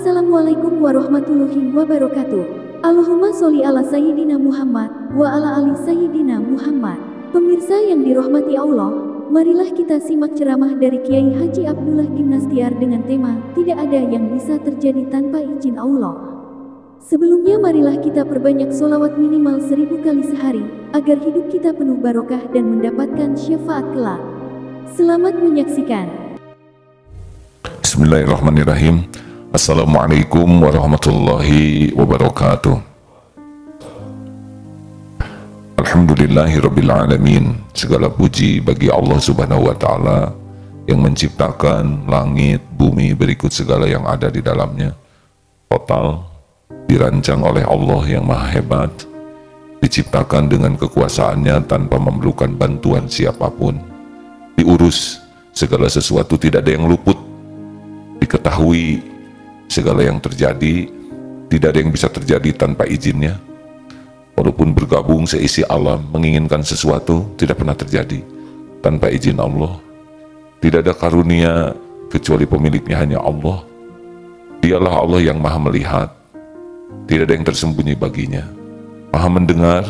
Assalamualaikum warahmatullahi wabarakatuh. Allahumma sholli ala Sayyidina Muhammad wa ala ali Sayyidina Muhammad. Pemirsa yang dirahmati Allah, marilah kita simak ceramah dari Kiai Haji Abdullah Gimnastiar dengan tema Tidak ada yang bisa terjadi tanpa izin Allah. Sebelumnya marilah kita perbanyak sholawat minimal 1000 kali sehari, agar hidup kita penuh barokah dan mendapatkan syafaat kelak. Selamat menyaksikan. Bismillahirrahmanirrahim. Assalamualaikum warahmatullahi wabarakatuh. Alhamdulillahirabbil alamin. Segala puji bagi Allah Subhanahu wa taala yang menciptakan langit, bumi berikut segala yang ada di dalamnya. Total dirancang oleh Allah yang Maha Hebat, diciptakan dengan kekuasaannya tanpa memerlukan bantuan siapapun. Diurus segala sesuatu, tidak ada yang luput. Diketahui segala yang terjadi, tidak ada yang bisa terjadi tanpa izinnya. Walaupun bergabung seisi alam menginginkan sesuatu, tidak pernah terjadi tanpa izin Allah. Tidak ada karunia kecuali pemiliknya hanya Allah. Dialah Allah yang maha melihat, tidak ada yang tersembunyi baginya. Maha mendengar,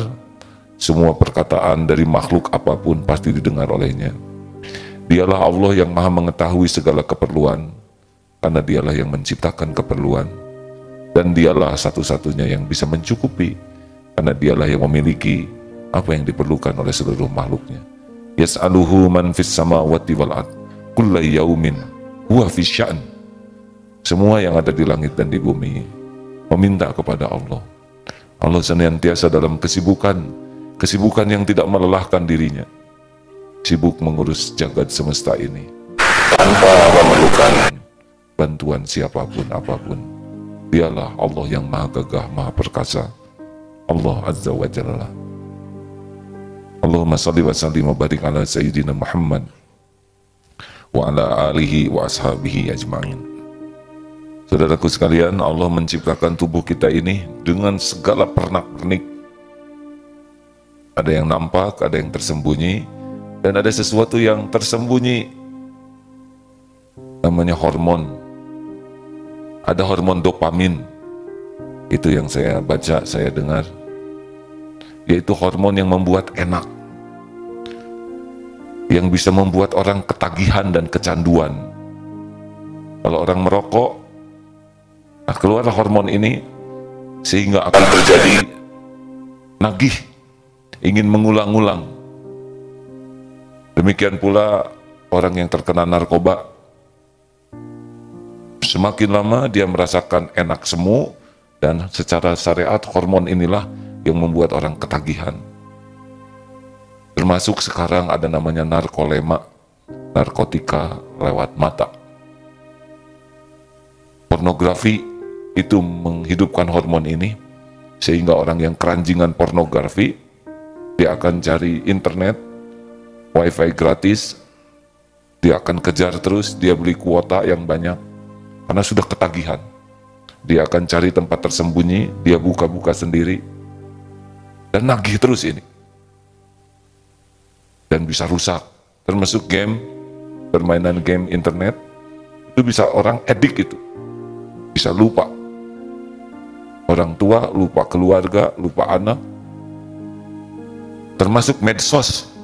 semua perkataan dari makhluk apapun pasti didengar olehnya. Dialah Allah yang maha mengetahui segala keperluan, karena dialah yang menciptakan keperluan, dan dialah satu-satunya yang bisa mencukupi, karena dialah yang memiliki apa yang diperlukan oleh seluruh makhluknya. Yas'aluhu man fis samawati wal ard kulla yaumin huwa fis sya'n. Semua yang ada di langit dan di bumi meminta kepada Allah. Allah senantiasa dalam kesibukan yang tidak melelahkan dirinya, sibuk mengurus jagat semesta ini tanpa memerlukan bantuan siapapun apapun. Dialah Allah yang maha gagah, maha perkasa, Allah Azza wa Jalla. Allahumma salli wa sallim wa barik ala Sayyidina Muhammad wa ala alihi wa ashabihi ajma'in. Saudaraku sekalian, Allah menciptakan tubuh kita ini dengan segala pernak-pernik. Ada yang nampak, ada yang tersembunyi, dan ada sesuatu yang tersembunyi, namanya hormon. Ada hormon dopamin, itu yang saya baca, saya dengar, yaitu hormon yang membuat enak, yang bisa membuat orang ketagihan dan kecanduan. Kalau orang merokok, nah keluar hormon ini sehingga akan terjadi nagih, ingin mengulang-ulang. Demikian pula orang yang terkena narkoba, semakin lama dia merasakan enak semu, dan secara syariat hormon inilah yang membuat orang ketagihan. Termasuk sekarang ada namanya narkolema, narkotika lewat mata. Pornografi itu menghidupkan hormon ini, sehingga orang yang keranjingan pornografi, dia akan cari internet, wifi gratis, dia akan kejar terus, dia beli kuota yang banyak, karena sudah ketagihan. Dia akan cari tempat tersembunyi, dia buka-buka sendiri, dan nagih terus ini. Dan bisa rusak, termasuk game, permainan game internet, itu bisa orang edik itu. Bisa lupa orang tua, lupa keluarga, lupa anak. Termasuk medsos.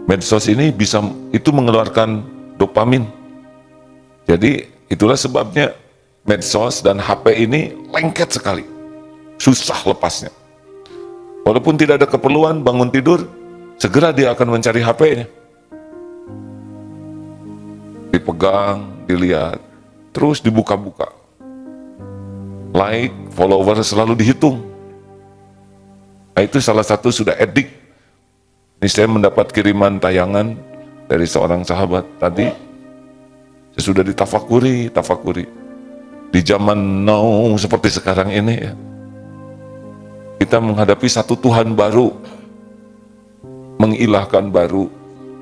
Medsos ini bisa, itu mengeluarkan dopamin. Jadi itulah sebabnya medsos dan HP ini lengket sekali, susah lepasnya. Walaupun tidak ada keperluan, bangun tidur, segera dia akan mencari HP-nya. Dipegang, dilihat, terus dibuka-buka. Like, follower selalu dihitung. Nah, itu salah satu sudah edik. Ini saya mendapat kiriman tayangan dari seorang sahabat tadi. Sudah ditafakuri. Di zaman now seperti sekarang ini ya, kita menghadapi satu Tuhan baru, mengilahkan baru,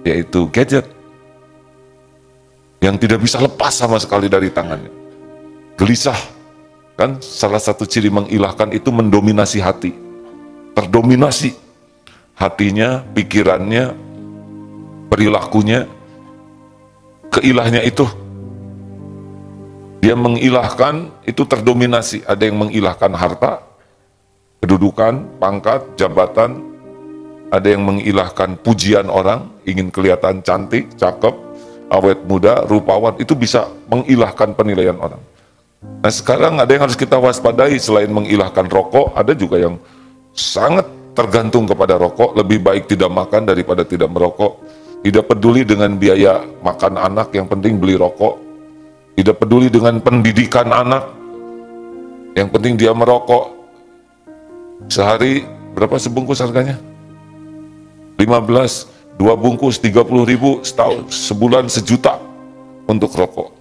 yaitu gadget yang tidak bisa lepas sama sekali dari tangannya. Gelisah, kan salah satu ciri mengilahkan itu mendominasi hati, terdominasi hatinya, pikirannya, perilakunya, keilahnya itu. Dia mengilahkan, itu terdominasi. Ada yang mengilahkan harta, kedudukan, pangkat, jabatan. Ada yang mengilahkan pujian orang, ingin kelihatan cantik, cakep, awet muda, rupawan. Itu bisa mengilahkan penilaian orang. Nah sekarang ada yang harus kita waspadai. Selain mengilahkan rokok, ada juga yang sangat tergantung kepada rokok. Lebih baik tidak makan daripada tidak merokok. Tidak peduli dengan biaya makan anak, yang penting beli rokok. Tidak peduli dengan pendidikan anak, yang penting dia merokok. Sehari berapa sebungkus harganya? 15, 2 bungkus 30.000, setahun, sebulan 1 juta untuk rokok.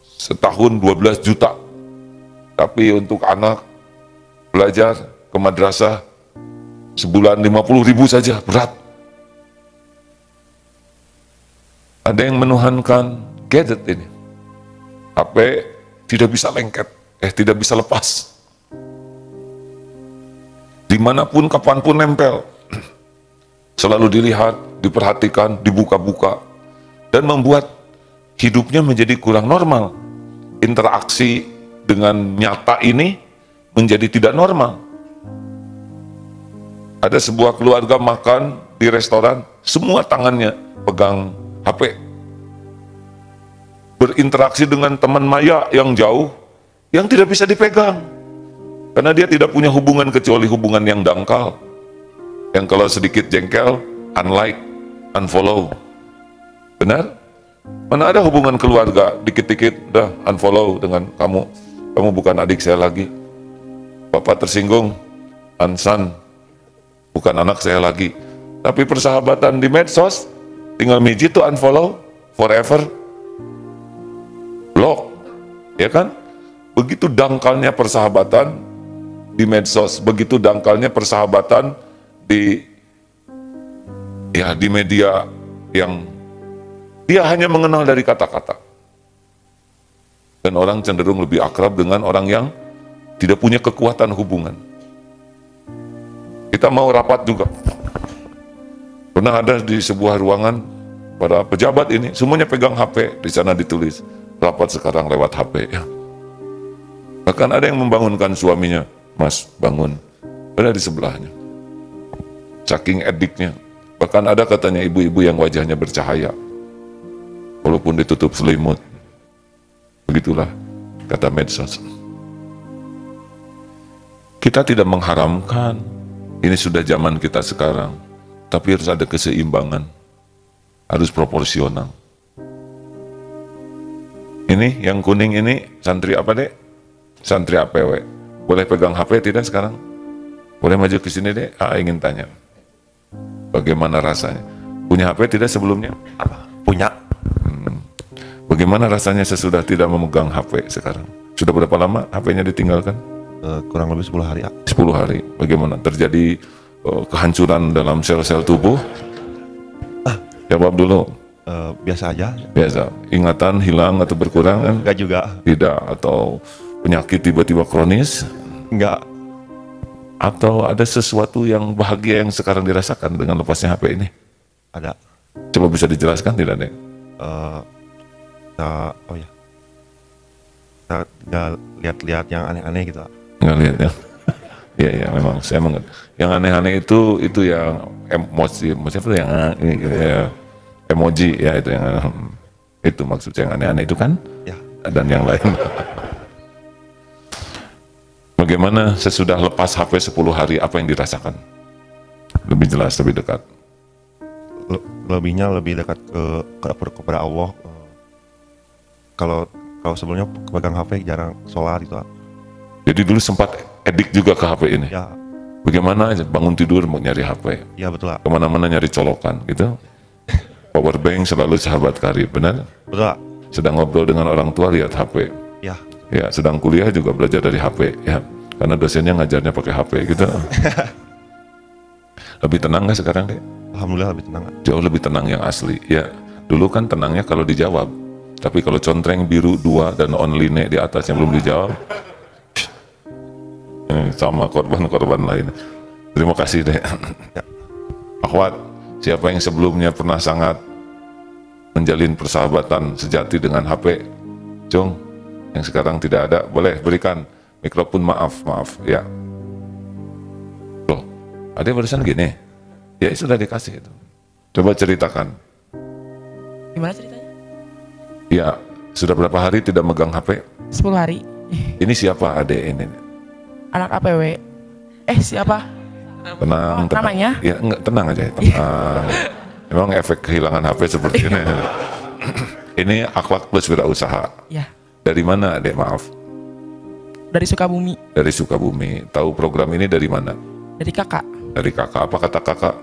Setahun 12 juta. Tapi untuk anak belajar ke madrasah sebulan 50.000 saja, berat. Ada yang menuhankan gadget ini. HP tidak bisa lengket, tidak bisa lepas. Dimanapun, kapanpun nempel. Selalu dilihat, diperhatikan, dibuka-buka. Dan membuat hidupnya menjadi kurang normal. Interaksi dengan nyata ini menjadi tidak normal. Ada sebuah keluarga makan di restoran, semua tangannya pegang HP. Berinteraksi dengan teman maya yang jauh, yang tidak bisa dipegang. Karena dia tidak punya hubungan kecuali hubungan yang dangkal. Yang kalau sedikit jengkel, unlike, unfollow. Benar? Mana ada hubungan keluarga, dikit-dikit udah unfollow dengan kamu. Kamu bukan adik saya lagi. Bapak tersinggung, unson, bukan anak saya lagi. Tapi persahabatan di medsos, tinggal mijit tuh unfollow, forever. Blok, ya kan? Begitu dangkalnya persahabatan di medsos, begitu dangkalnya persahabatan di media yang dia hanya mengenal dari kata-kata. Dan orang cenderung lebih akrab dengan orang yang tidak punya kekuatan hubungan. Kita mau rapat juga. Pernah ada di sebuah ruangan, para pejabat ini semuanya pegang HP, di sana ditulis rapat sekarang lewat HP ya. Bahkan ada yang membangunkan suaminya, Mas bangun, ada di sebelahnya. Saking ediknya. Bahkan ada katanya ibu-ibu yang wajahnya bercahaya, walaupun ditutup selimut. Begitulah kata medsos. Kita tidak mengharamkan, ini sudah zaman kita sekarang, tapi harus ada keseimbangan, harus proporsional. Ini yang kuning ini santri apa dek? Santri APW. Boleh pegang HP tidak sekarang? Boleh maju ke sini dek? Ingin tanya. Bagaimana rasanya? Punya HP tidak sebelumnya? Apa? Punya. Bagaimana rasanya sesudah tidak memegang HP sekarang? Sudah berapa lama HP-nya ditinggalkan? Kurang lebih 10 hari. 10 hari. Bagaimana? Terjadi kehancuran dalam sel-sel tubuh? Jawab dulu. Biasa aja. Biasa. Ingatan hilang atau berkurang kan? Enggak juga. Tidak. Atau penyakit tiba-tiba kronis? Enggak. Atau ada sesuatu yang bahagia yang sekarang dirasakan dengan lepasnya HP ini? Ada. Coba bisa dijelaskan tidak, Dek? Oh ya. Kita nggak lihat-lihat yang aneh-aneh gitu. Nggak lihat ya? Iya, memang saya mengerti. Yang aneh-aneh itu yang emosi apa yang ya, emoji ya, itu yang itu maksudnya yang aneh-aneh itu kan? Ya. Dan yang lain. Bagaimana sesudah lepas HP 10 hari, apa yang dirasakan? Lebih jelas, lebih dekat. Lebihnya lebih dekat kepada Allah. Kalau sebelumnya pegang HP jarang sholat gitu. Jadi dulu sempat edik juga ke HP ini? Ya. Bagaimana aja bangun tidur mau nyari HP? Ya betul. Kemana-mana nyari colokan gitu? Power bank selalu sahabat karib, benar? Betul. Sedang ngobrol dengan orang tua lihat HP. Ya. Ya, sedang kuliah juga belajar dari HP ya. Karena dosennya ngajarnya pakai HP gitu. Lebih tenang nggak sekarang, Dek? Alhamdulillah lebih tenang. Jauh lebih tenang yang asli. Ya, dulu kan tenangnya kalau dijawab. Tapi kalau contreng biru 2 dan only ne di atasnya belum dijawab, sama korban-korban lain. Terima kasih, Dek. Ya. Akhwat, siapa yang sebelumnya pernah sangat menjalin persahabatan sejati dengan HP, Jong, Yang sekarang tidak ada, boleh berikan mikrofon. Maaf ya. Loh, ada barusan gini. Ya sudah dikasih itu. Coba ceritakan. Gimana ceritanya? Ya, sudah berapa hari tidak megang HP? 10 hari. Ini siapa adek ini? Anak APW. Siapa? Tenang. Namanya? Ya enggak, tenang aja, tenang. Memang efek kehilangan HP seperti ini. Ini akhlak plus wirausaha. Ya. Dari mana adek, maaf? Dari Sukabumi. Dari Sukabumi. Tahu program ini dari mana? Dari kakak. Dari kakak. Apa kata kakak?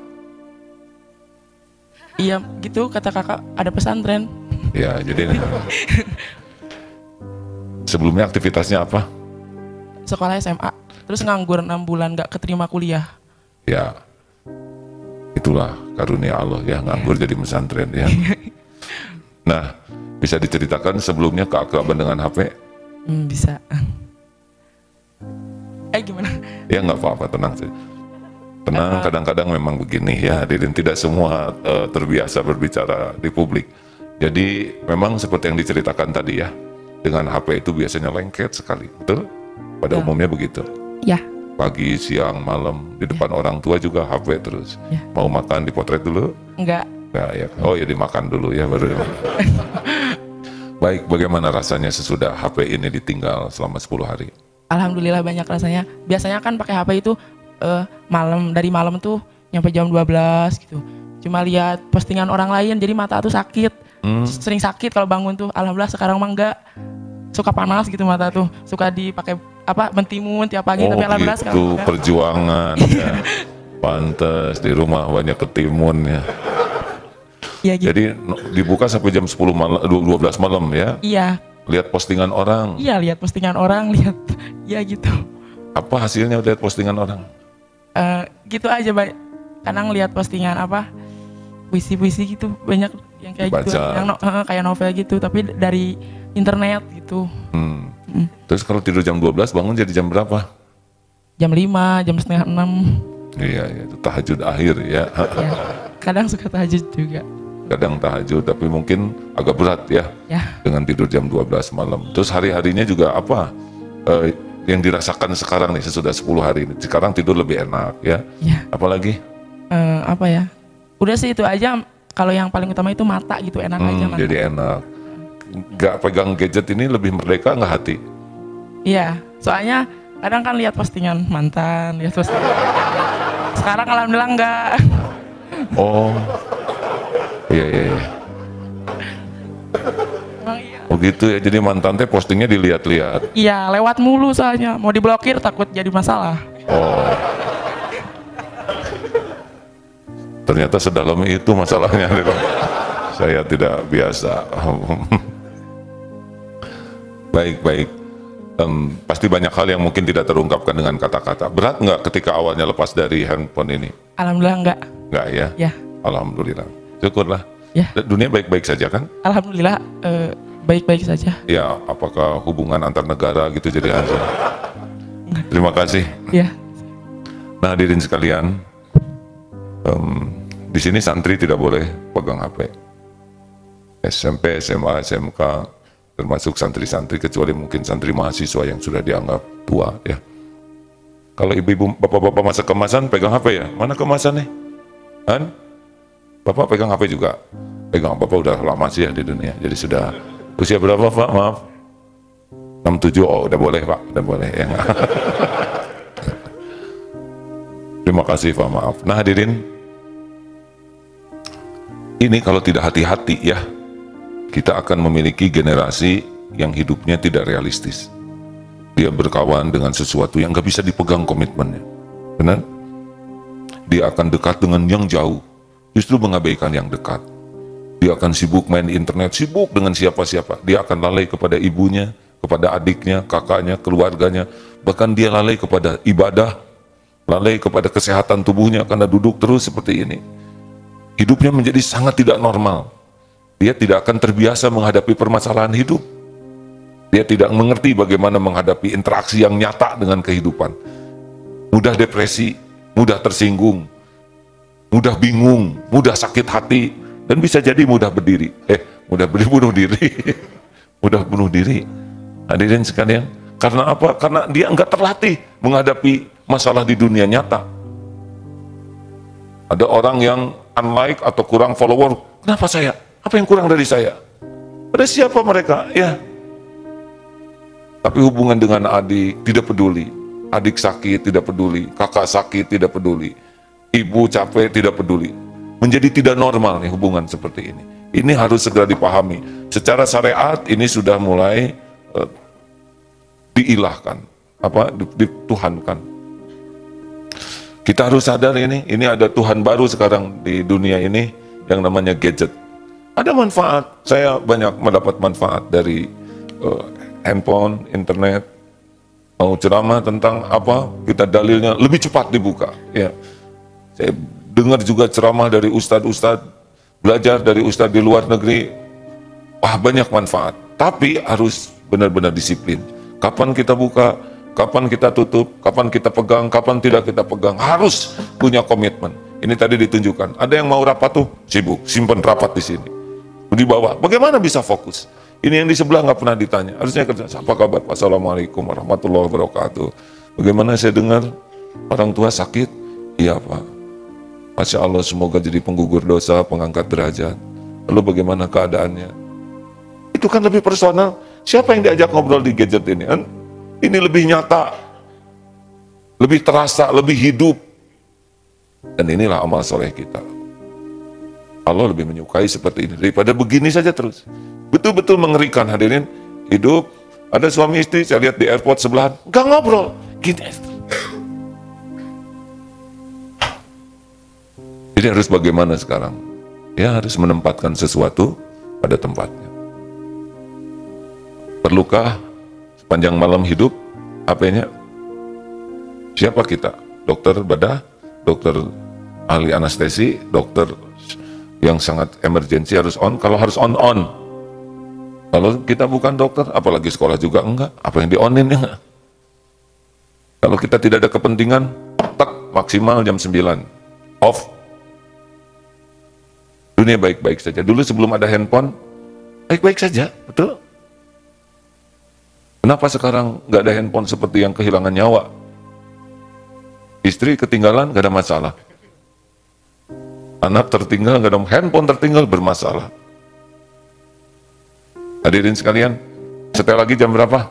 Iya gitu, kata kakak ada pesantren. Ya, jadi ini. Sebelumnya aktivitasnya apa? Sekolah SMA. Terus nganggur 6 bulan gak keterima kuliah. Ya, itulah karunia Allah ya, nganggur jadi pesantren ya. Nah, bisa diceritakan sebelumnya keakraban dengan HP? Bisa. Gimana? Ya nggak apa-apa, tenang saja. Tenang, kadang-kadang memang begini ya, hadirin, tidak semua terbiasa berbicara di publik. Jadi memang seperti yang diceritakan tadi ya, dengan HP itu biasanya lengket sekali, betul? Pada umumnya begitu. Ya. Pagi, siang, malam, di depan orang tua juga HP terus. Ya. Mau makan dipotret dulu? Enggak. Nah, ya. Oh ya, dimakan dulu ya baru. Baik, bagaimana rasanya sesudah HP ini ditinggal selama 10 hari? Alhamdulillah banyak rasanya. Biasanya kan pakai HP itu dari malam tuh nyampe jam 12 gitu. Cuma lihat postingan orang lain jadi mata tuh sakit. Sering sakit kalau bangun tuh. Alhamdulillah sekarang mah enggak. Suka panas gitu mata tuh. Suka dipakai mentimun tiap pagi, tapi alhamdulillah sekarang itu perjuangan ya. Pantes di rumah banyak ketimun ya. Iya gitu. Jadi dibuka sampai jam 10 malam, 12 malam ya. Iya. Lihat postingan orang. Iya, lihat postingan orang, lihat. Iya gitu. Apa hasilnya lihat postingan orang? Gitu aja, Bay. Kadang lihat postingan puisi-puisi gitu, banyak yang kayak Dibaca. gitu, yang kayak novel gitu, tapi dari internet gitu. Terus kalau tidur jam 12 bangun jadi jam berapa? Jam 5, jam setengah 6. Iya, itu tahajud akhir ya. Ya. Kadang suka tahajud juga. Kadang tahajud, tapi mungkin agak berat ya. Ya. Dengan tidur jam 12 malam. Terus hari-harinya juga apa? Yang dirasakan sekarang nih sesudah 10 hari ini. Sekarang tidur lebih enak ya. Ya. Apalagi? Apa ya? Udah sih itu aja. Kalau yang paling utama itu mata gitu, enak aja mata. Jadi enak. Gak pegang gadget ini lebih merdeka nggak hati? Iya, soalnya kadang kan lihat postingan mantan, lihat postingan. Sekarang alhamdulillah enggak. Oh, iya. Emang iya. Oh gitu ya, jadi mantan teh postingnya dilihat-lihat. Iya, lewat mulu soalnya. Mau diblokir takut jadi masalah. Oh. Ternyata sedalam itu masalahnya. Saya tidak biasa. Baik. Pasti banyak hal yang mungkin tidak terungkapkan dengan kata-kata. Berat nggak ketika awalnya lepas dari handphone ini? Alhamdulillah enggak. Nggak ya? Ya. Alhamdulillah. Syukurlah. Ya. Dunia baik-baik saja kan? Alhamdulillah baik-baik saja. Ya, apakah hubungan antar negara gitu jadi hancur? Terima kasih. Ya. Nah, hadirin sekalian, di sini santri tidak boleh pegang HP. SMP, SMA, SMK, termasuk santri-santri, kecuali mungkin santri mahasiswa yang sudah dianggap tua ya. Kalau ibu-ibu, bapak-bapak masa kemasan pegang HP ya? Mana kemasan nih? Kan? Bapak pegang HP juga? Pegang, bapak udah lama sih ya di dunia. Jadi sudah usia berapa Pak? Maaf. 67, oh udah boleh Pak, udah boleh ya. Terima kasih Pak, maaf. Nah hadirin, ini kalau tidak hati-hati ya, kita akan memiliki generasi yang hidupnya tidak realistis. Dia berkawan dengan sesuatu yang gak bisa dipegang komitmennya. Benar? Dia akan dekat dengan yang jauh, justru mengabaikan yang dekat. Dia akan sibuk main internet, sibuk dengan siapa-siapa. Dia akan lalai kepada ibunya, kepada adiknya, kakaknya, keluarganya. Bahkan dia lalai kepada ibadah, lalai kepada kesehatan tubuhnya karena duduk terus seperti ini. Hidupnya menjadi sangat tidak normal. Dia tidak akan terbiasa menghadapi permasalahan hidup. Dia tidak mengerti bagaimana menghadapi interaksi yang nyata dengan kehidupan. Mudah depresi, mudah tersinggung, mudah bingung, mudah sakit hati, dan bisa jadi mudah bunuh diri. Mudah bunuh diri. Hadirin sekalian, karena apa? Karena dia enggak terlatih menghadapi masalah di dunia nyata. Ada orang yang unlike atau kurang follower, kenapa saya? Apa yang kurang dari saya? Pada siapa mereka? Ya. Tapi hubungan dengan adik tidak peduli. Adik sakit tidak peduli, kakak sakit tidak peduli, ibu capek tidak peduli. Menjadi tidak normal nih hubungan seperti ini. Ini harus segera dipahami. Secara syariat ini sudah mulai diilahkan, dituhankan. Kita harus sadar ini ada Tuhan baru sekarang di dunia ini yang namanya gadget. Ada manfaat, saya banyak mendapat manfaat dari handphone, internet. Mau ceramah tentang apa, kita dalilnya lebih cepat dibuka. Ya, saya dengar juga ceramah dari ustadz-ustadz, belajar dari ustadz di luar negeri. Wah, banyak manfaat. Tapi harus benar-benar disiplin. Kapan kita buka, kapan kita tutup, kapan kita pegang, kapan tidak kita pegang. Harus punya komitmen. Ini tadi ditunjukkan. Ada yang mau rapat tuh, sibuk, simpen rapat di sini. Di bawah, bagaimana bisa fokus? Ini yang di sebelah nggak pernah ditanya. Harusnya kerja, apa kabar? Assalamualaikum warahmatullahi wabarakatuh. Bagaimana saya dengar orang tua sakit? Iya Pak. Masya Allah, semoga jadi penggugur dosa, pengangkat derajat. Lalu bagaimana keadaannya? Itu kan lebih personal. Siapa yang diajak ngobrol di gadget ini? Kan? Ini lebih nyata, lebih terasa, lebih hidup. Dan inilah amal soleh kita. Allah lebih menyukai seperti ini daripada begini saja terus. Betul-betul mengerikan hadirin. Hidup, ada suami istri, saya lihat di airport sebelah, gak ngobrol. Gini. Jadi harus bagaimana sekarang? Ya harus menempatkan sesuatu pada tempatnya. Perlukah sepanjang malam hidup HP-nya? Siapa kita? Dokter bedah, dokter ahli anestesi, dokter yang sangat emergensi harus on. Kalau harus on. Kalau kita bukan dokter, apalagi sekolah juga enggak, apa yang di-on-in ya enggak? Kalau kita tidak ada kepentingan, tak maksimal jam 9, off. Dunia baik-baik saja. Dulu sebelum ada handphone, baik-baik saja, betul? Kenapa sekarang nggak ada handphone seperti yang kehilangan nyawa? Istri ketinggalan, nggak ada masalah. Anak tertinggal, nggak ada, handphone tertinggal, bermasalah. Hadirin sekalian, setel lagi jam berapa?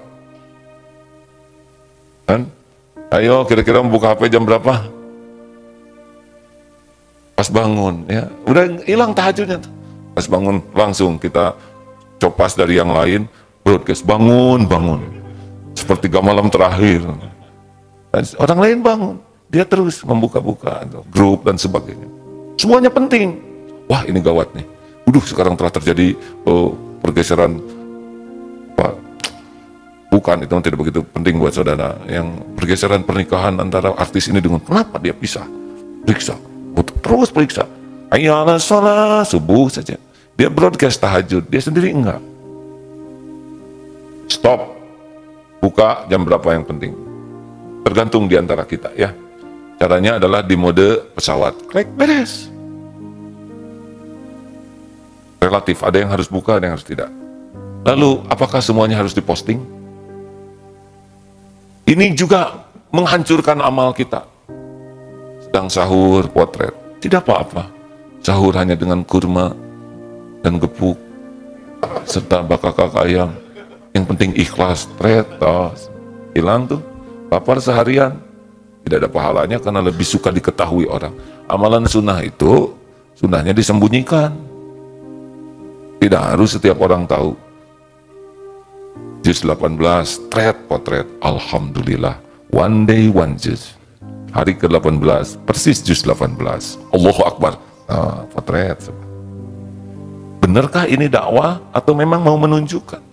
Kan? Ayo kira-kira membuka HP jam berapa? Pas bangun, ya udah hilang tahajudnya. Pas bangun langsung kita copas dari yang lain, broadcast bangun. Sepertiga malam terakhir. Dan orang lain bangun, dia terus membuka-buka grup dan sebagainya. Semuanya penting. Wah ini gawat nih. Sekarang telah terjadi pergeseran Pak. Bukan, itu tidak begitu penting buat saudara. Yang pergeseran pernikahan antara artis ini dengan kenapa dia pisah? Periksa, terus periksa. Ayolah sholat subuh saja. Dia broadcast tahajud, dia sendiri enggak. Stop. Buka jam berapa yang penting. Tergantung di antara kita ya. Caranya adalah di mode pesawat. Klik beres. Relatif, ada yang harus buka, ada yang harus tidak. Lalu, apakah semuanya harus diposting? Ini juga menghancurkan amal kita. Sedang sahur, potret. Tidak apa-apa. Sahur hanya dengan kurma dan gepuk, serta bakak ayam. Yang penting ikhlas, hilang tuh. Lapar seharian, tidak ada pahalanya karena lebih suka diketahui orang. Amalan sunnah itu, sunnahnya disembunyikan. Tidak harus setiap orang tahu. Juz 18, potret. Alhamdulillah. One day, one juz. Hari ke-18, persis juz 18. Allahu Akbar. Potret. Benarkah ini dakwah atau memang mau menunjukkan?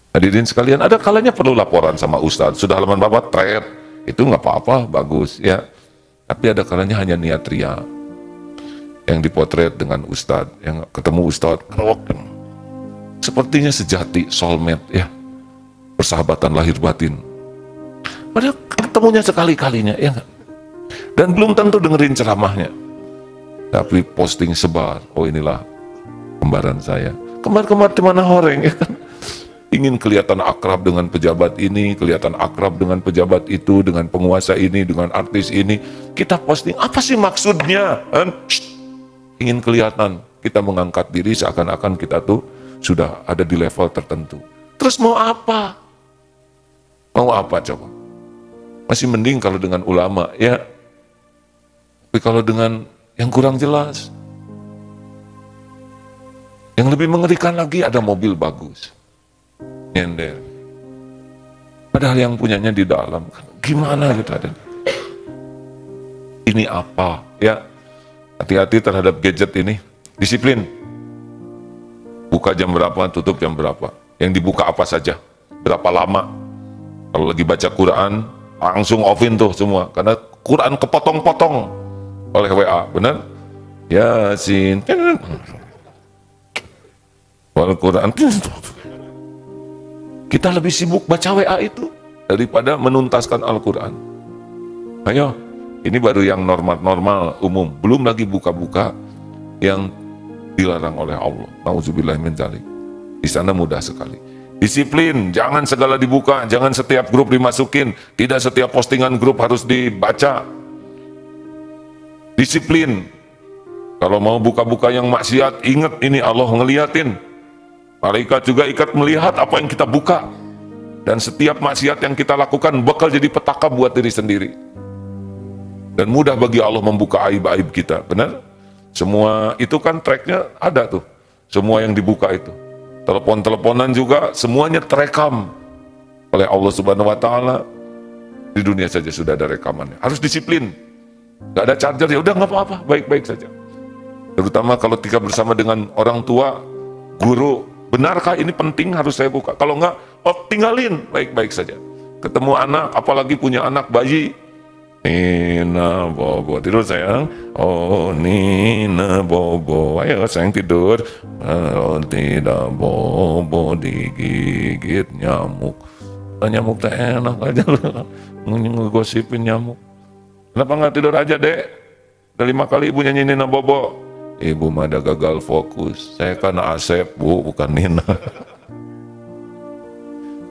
Hadirin sekalian, ada kalanya perlu laporan sama ustadz. Sudah halaman berapa? Thread. Itu nggak apa-apa, bagus ya. Tapi ada kalanya hanya niat ria. Yang dipotret dengan ustadz, yang ketemu ustadz, sepertinya sejati, soulmate ya, persahabatan lahir batin. Padahal ketemunya sekali-kalinya ya gak? Dan belum tentu dengerin ceramahnya, tapi posting sebar. Oh inilah kembaran saya. Kembar-kembar di mana horeng ya kan? ingin kelihatan akrab dengan pejabat ini, kelihatan akrab dengan pejabat itu, dengan penguasa ini, dengan artis ini. Kita posting, apa sih maksudnya? Kan? Ingin kelihatan, kita mengangkat diri seakan-akan kita tuh sudah ada di level tertentu. Terus mau apa? Mau apa coba? Masih mending kalau dengan ulama, ya. Tapi kalau dengan yang kurang jelas, yang lebih mengerikan lagi ada mobil bagus, nyender. Padahal yang punyanya di dalam, gimana gitu ada? Ini apa? Ya, hati-hati terhadap gadget ini. Disiplin. Buka jam berapa, tutup jam berapa. Yang dibuka apa saja, berapa lama. Kalau lagi baca Quran, langsung offin tuh semua. Karena Quran kepotong-potong oleh WA, benar? Yasin. Al-Quran. Kita lebih sibuk baca WA itu daripada menuntaskan Al-Quran. Ayo, ini baru yang normal-normal umum, belum lagi buka-buka yang dilarang oleh Allah. Nauzubillah min dzalik. Di sana mudah sekali. Disiplin, jangan segala dibuka, jangan setiap grup dimasukin, tidak setiap postingan grup harus dibaca. Disiplin. Kalau mau buka-buka yang maksiat, ingat ini Allah ngeliatin. Malaikat juga ikut melihat apa yang kita buka. Dan setiap maksiat yang kita lakukan bakal jadi petaka buat diri sendiri. Dan mudah bagi Allah membuka aib-aib kita, benar? Semua itu kan tracknya ada tuh. Semua yang dibuka itu. Telepon-teleponan juga semuanya terekam oleh Allah Subhanahu wa Ta'ala. Di dunia saja sudah ada rekamannya. Harus disiplin. Gak ada charger, ya udah nggak apa-apa, baik-baik saja. Terutama kalau ketika bersama dengan orang tua, guru, benarkah ini penting harus saya buka? Kalau enggak, oh tinggalin, baik-baik saja. Ketemu anak, apalagi punya anak bayi, Nina bobo, tidur sayang. Oh Nina bobo, ayo sayang tidur. Oh tidak bobo, digigit nyamuk. Nyamuk tak enak aja ngegosipin nyamuk. Kenapa nggak tidur aja dek? Udah 5 kali ibu nyanyi Nina bobo. Ibu mada gagal fokus. Saya kan Asep bu, bukan Nina.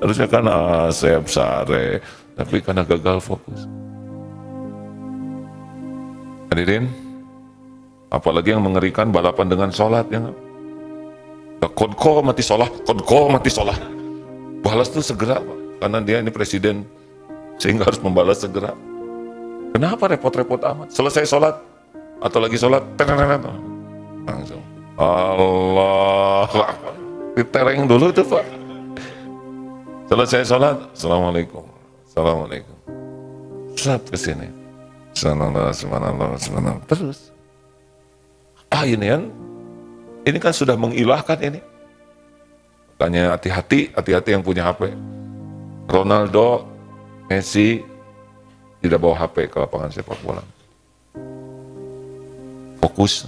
Harusnya kan Asep Sare, tapi karena gagal fokus. Hadirin, apalagi yang mengerikan balapan dengan sholat ya. Kodko mati sholat, kodko mati sholat. Balas tuh segera Pak, karena dia ini presiden, sehingga harus membalas segera. Kenapa repot-repot amat? Selesai sholat atau lagi sholat, langsung Allah ditereng dulu tuh Pak. Selesai sholat, assalamualaikum, assalamualaikum, sat kesini, subhanallah, terus ini kan, ini kan sudah mengilahkan ini. Makanya hati-hati yang punya HP. Ronaldo, Messi tidak bawa HP ke lapangan sepak bola. Fokus.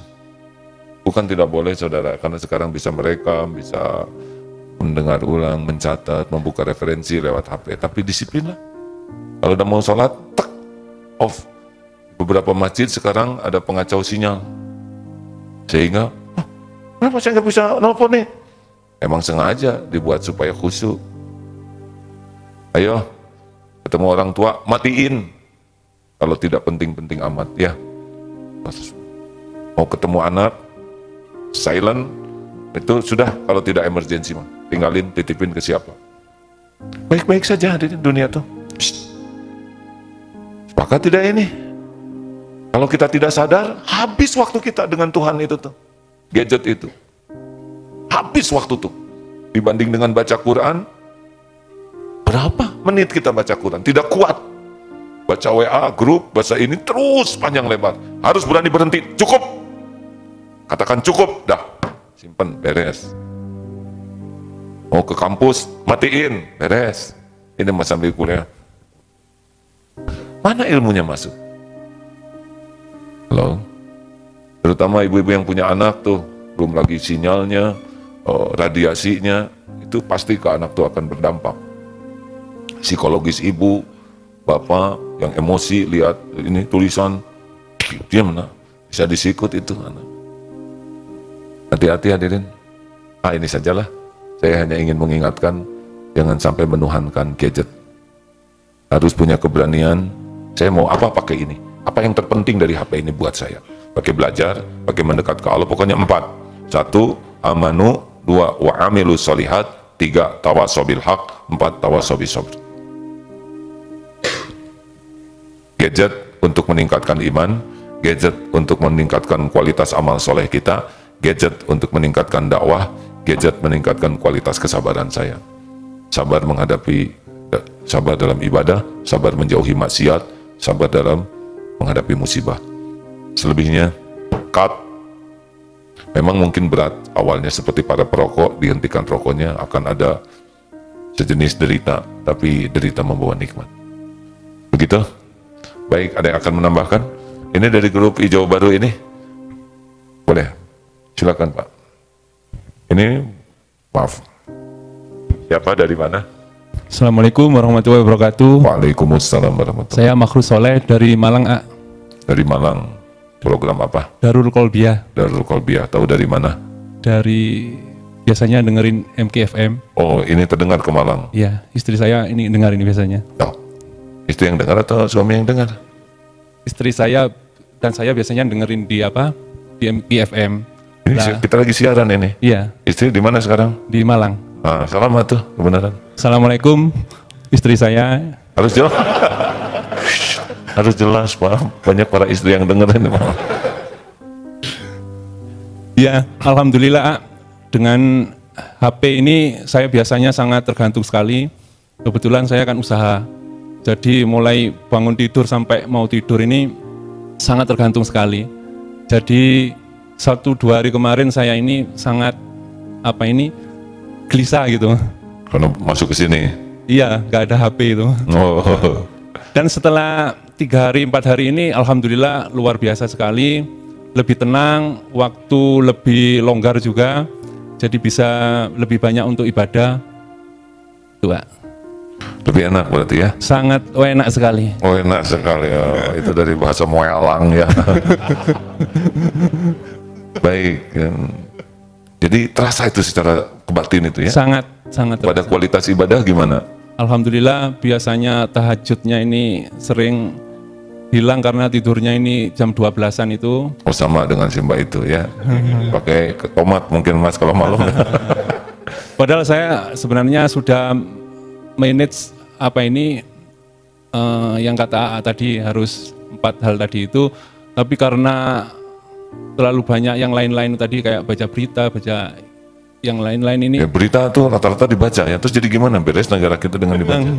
Bukan tidak boleh saudara, karena sekarang bisa merekam, bisa mendengar ulang, mencatat, membuka referensi lewat HP. Tapi disiplinlah. Kalau udah mau sholat, tek, off. Beberapa masjid sekarang ada pengacau sinyal. Sehingga, kenapa saya nggak bisa nelpon nih? Emang sengaja dibuat supaya khusyuk. Ayo, ketemu orang tua, matiin. Kalau tidak penting-penting amat, ya. Mau ketemu anak, silent, itu sudah kalau tidak emergensi mah, tinggalin, titipin ke siapa. Baik-baik saja di dunia tuh. Sepakat tidak ini? Kalau kita tidak sadar, habis waktu kita dengan Tuhan itu tuh, gadget itu. Habis waktu tuh. Dibanding dengan baca Quran, berapa menit kita baca Quran? Tidak kuat. Baca WA, grup, baca ini terus panjang lebar. Harus berani berhenti, cukup. Katakan cukup, dah. Simpen, beres. Mau ke kampus, matiin, beres. Ini mas sambil kuliah. Mana ilmunya masuk? Halo? Terutama ibu-ibu yang punya anak tuh, belum lagi sinyalnya, radiasinya, itu pasti ke anak tuh akan berdampak. Psikologis ibu, bapak yang emosi, lihat ini tulisan, dia mana? Bisa disikut itu anak. Hati-hati hadirin. Ini sajalah. Saya hanya ingin mengingatkan Jangan sampai menuhankan gadget. Harus punya keberanian, saya mau apa pakai ini. Apa yang terpenting dari HP ini buat saya? Pakai belajar, pakai mendekat ke Allah, pokoknya 4. 1, amanu. 2, wa amilu solihat. 3, tawasobil haq. 4, tawasobil sabr. Gadget untuk meningkatkan iman, gadget untuk meningkatkan kualitas amal soleh kita, gadget untuk meningkatkan dakwah, gadget meningkatkan kualitas kesabaran saya. Sabar sabar dalam ibadah, sabar menjauhi maksiat, sabar dalam menghadapi musibah. Selebihnya, cut. Memang mungkin berat awalnya seperti para perokok, dihentikan rokoknya akan ada sejenis derita, tapi derita membawa nikmat. Begitu? Baik, ada yang akan menambahkan? Ini dari grup hijau baru ini? Boleh? Silakan Pak. Ini, maaf. Siapa dari mana? Assalamualaikum warahmatullahi wabarakatuh. Waalaikumsalam warahmatullahi wabarakatuh. Saya Makhrus Soleh dari Malang, A. Dari Malang. Program apa? Darul Kolbiah. Darul Kolbiah. Tahu dari mana? Dari biasanya dengerin MKFM. Oh, ini terdengar ke Malang. Iya, istri saya ini dengar ini biasanya. Oh. Istri yang dengar atau suami yang dengar? Istri saya dan saya biasanya dengerin di apa? Di MKFM. Ini Nah, kita lagi siaran ini. iya, Istri di mana sekarang? di Malang. Ah, selamat tuh, kebenaran. Assalamualaikum, istri saya. Harus jelas. Harus jelas, Pak. Banyak para istri yang dengerin, Pak. Ya, alhamdulillah, A. Dengan HP ini saya biasanya sangat tergantung sekali. Kebetulan saya kan usaha. Jadi mulai bangun tidur sampai mau tidur ini sangat tergantung sekali. Jadi 1-2 hari kemarin saya ini sangat gelisah gitu. Karena masuk ke sini. Iya, nggak ada HP itu. Oh. Dan setelah 3 hari 4 hari ini alhamdulillah luar biasa sekali. Lebih tenang, waktu lebih longgar juga. Jadi bisa lebih banyak untuk ibadah. Itu, Pak. Lebih enak berarti ya? Sangat enak sekali. Oh, enak sekali ya. Itu dari bahasa Moelang ya. Baik. Jadi terasa itu secara kebatin itu ya? Sangat Pada terasa. kualitas ibadah gimana? Alhamdulillah biasanya tahajudnya ini sering hilang karena tidurnya ini jam 12-an itu. Oh, sama dengan si Mbak itu ya. Pakai tomat mungkin Mas kalau malam. Padahal saya sebenarnya sudah manage yang kata AA tadi harus 4 hal tadi itu, tapi karena terlalu banyak yang lain-lain tadi kayak baca berita, baca yang lain-lain ini. Ya, berita tuh rata-rata dibaca ya. Terus jadi gimana? Beres negara kita dengan dibaca?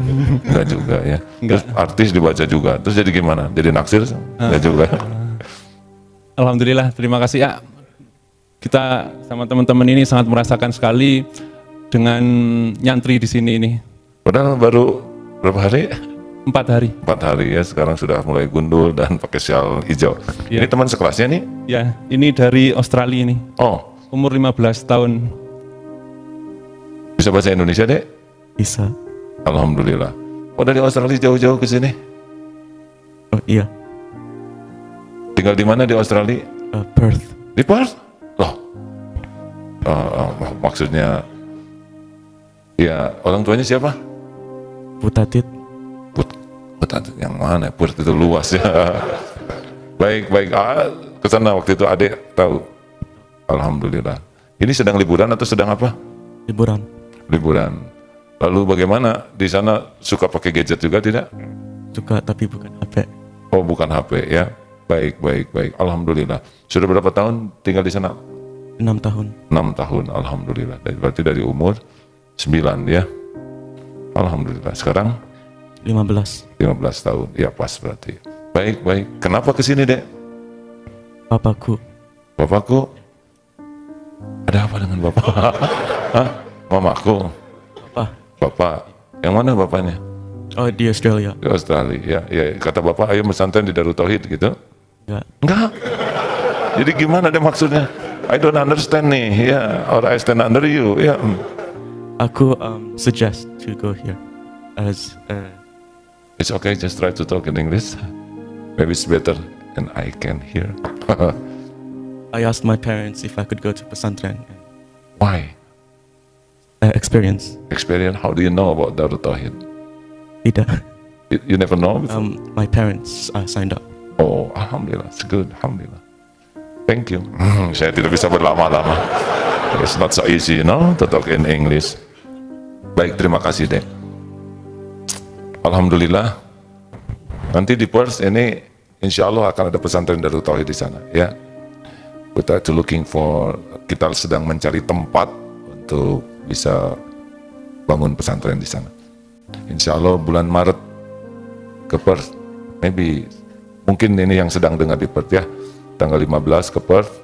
Enggak juga ya. Terus artis dibaca juga. Terus jadi gimana? Jadi naksir? Enggak juga. Alhamdulillah, terima kasih ya. Kita sama teman-teman ini sangat merasakan sekali dengan nyantri di sini ini. Padahal baru berapa hari? 4 hari. 4 hari ya. Sekarang sudah mulai gundul dan pakai syal hijau. Ya. Ini teman sekelasnya nih? Ya, ini dari Australia ini. Oh, Umur 15 tahun. bisa bahasa Indonesia dek? Bisa. Alhamdulillah. Oh, dari Australia jauh-jauh ke sini? Oh iya. Tinggal di mana di Australia? Perth. Di Perth? Loh. Maksudnya ya orang tuanya siapa? Putatit. Putatit yang mana? Perth itu luas ya. Baik. Ke sana waktu itu adik tahu. Alhamdulillah. Ini sedang liburan atau sedang apa? Liburan. Liburan. Lalu bagaimana di sana, suka pakai gadget juga tidak? Suka tapi bukan HP. Oh, bukan HP ya. Baik. Alhamdulillah. Sudah berapa tahun tinggal di sana? 6 tahun. 6 tahun. Alhamdulillah. Berarti dari umur 9 ya. Alhamdulillah. Sekarang 15. 15 tahun. Ya pas berarti. Baik. Kenapa ke sini, Dek? Papaku. Bapakku? Ada apa dengan bapak? Hah? Mamaku? Bapak. Yang mana bapaknya? Oh di Australia. Di Australia. Ya. Kata bapak, ayo pesantren di Darut Tauhid gitu. Enggak. Jadi gimana deh maksudnya? I don't understand nih. Ya, or I stand under you. Ya. Aku suggest to go here as It's okay, just try to talk in English. Maybe it's better and I can hear. I asked my parents if I could go to pesantren. Why? experience. Experience? How do you know about Darut Tauhid? Tidak. You never know? My parents signed up. Oh, alhamdulillah, it's good, alhamdulillah. Thank you. Saya tidak bisa berlama-lama. It's not so easy, to talk in English. Baik, terima kasih, Dek. Alhamdulillah. Nanti di Perth ini, insya Allah akan ada pesantren Darut Tauhid di sana, ya. Kita sedang mencari tempat untuk bisa bangun pesantren di sana. Insya Allah bulan Maret ke Perth, mungkin ini yang sedang dengar di Perth ya, tanggal 15 ke Perth,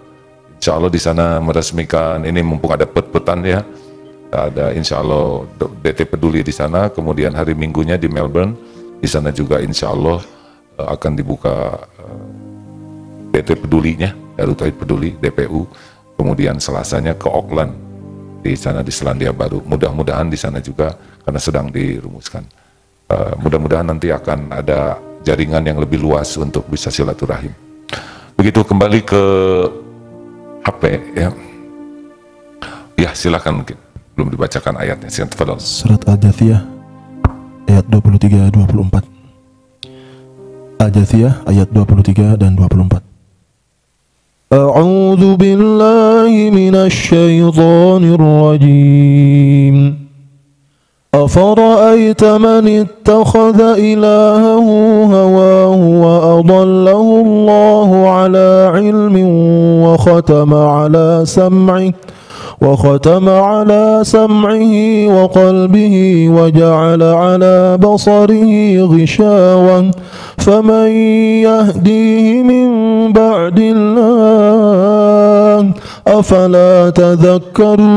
insya Allah di sana meresmikan, ini mumpung ada pet-petan ya, ada insya Allah DT Peduli di sana, kemudian hari Minggunya di Melbourne, di sana juga insya Allah akan dibuka DT Pedulinya, Darut Tauhid Peduli, DPU, kemudian Selasanya ke Auckland, di sana di Selandia Baru, mudah-mudahan di sana juga, karena sedang dirumuskan. Mudah-mudahan nanti akan ada jaringan yang lebih luas untuk bisa silaturahim. Begitu kembali ke HP ya. Ya silakan, mungkin belum dibacakan ayatnya. Silakan. Surat Al-Jathiyah ayat 23-24. Al-Jathiyah ayat 23 dan 24. A'udzu billahi minasy syaithanir rajim. أفرأيت من اتخذ إلهه هواه وأضله الله على علم وختم على سمعه وقلبه وجعل على بصره غشاوة فمن يهديه من بعد الله أفلا تذكرون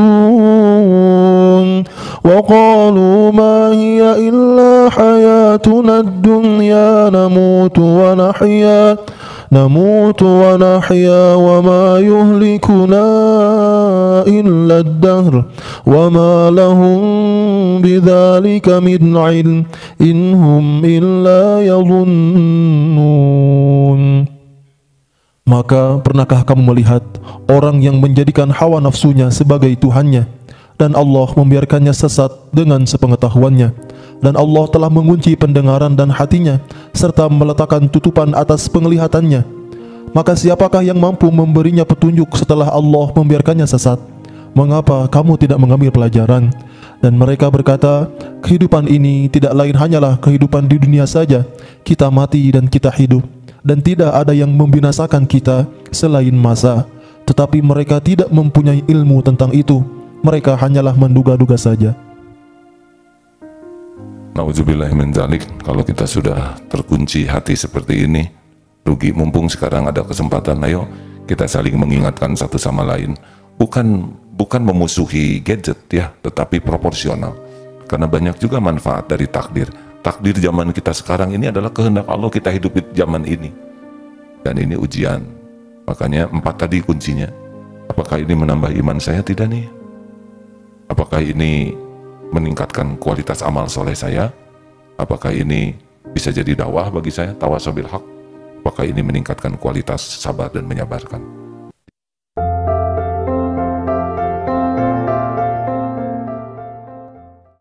وقالوا ما هي إلا حياتنا الدنيا نموت ونحيا وما يهلكنا إلا الدهر وما لهم بذلك من علم إن هم إلا يظنون. Maka pernahkah kamu melihat orang yang menjadikan hawa nafsunya sebagai Tuhannya, dan Allah membiarkannya sesat dengan sepengetahuannya, dan Allah telah mengunci pendengaran dan hatinya, serta meletakkan tutupan atas penglihatannya. Maka siapakah yang mampu memberinya petunjuk setelah Allah membiarkannya sesat? Mengapa kamu tidak mengambil pelajaran? Dan mereka berkata, kehidupan ini tidak lain hanyalah kehidupan di dunia saja. Kita mati dan kita hidup, dan tidak ada yang membinasakan kita selain masa. Tetapi mereka tidak mempunyai ilmu tentang itu. Mereka hanyalah menduga-duga saja. Nauzubillahi min dzalik. Kalau kita sudah terkunci hati seperti ini, rugi. Mumpung sekarang ada kesempatan, ayo kita saling mengingatkan satu sama lain. Bukan memusuhi gadget ya, tetapi proporsional. Karena banyak juga manfaat dari takdir. Takdir zaman kita sekarang ini adalah kehendak Allah kita hidup di zaman ini. Dan ini ujian. Makanya 4 tadi kuncinya. Apakah ini menambah iman saya? Tidak nih. Apakah ini meningkatkan kualitas amal soleh saya? Apakah ini bisa jadi dakwah bagi saya, tawasaw bil haq? Apakah ini meningkatkan kualitas sabar dan menyabarkan?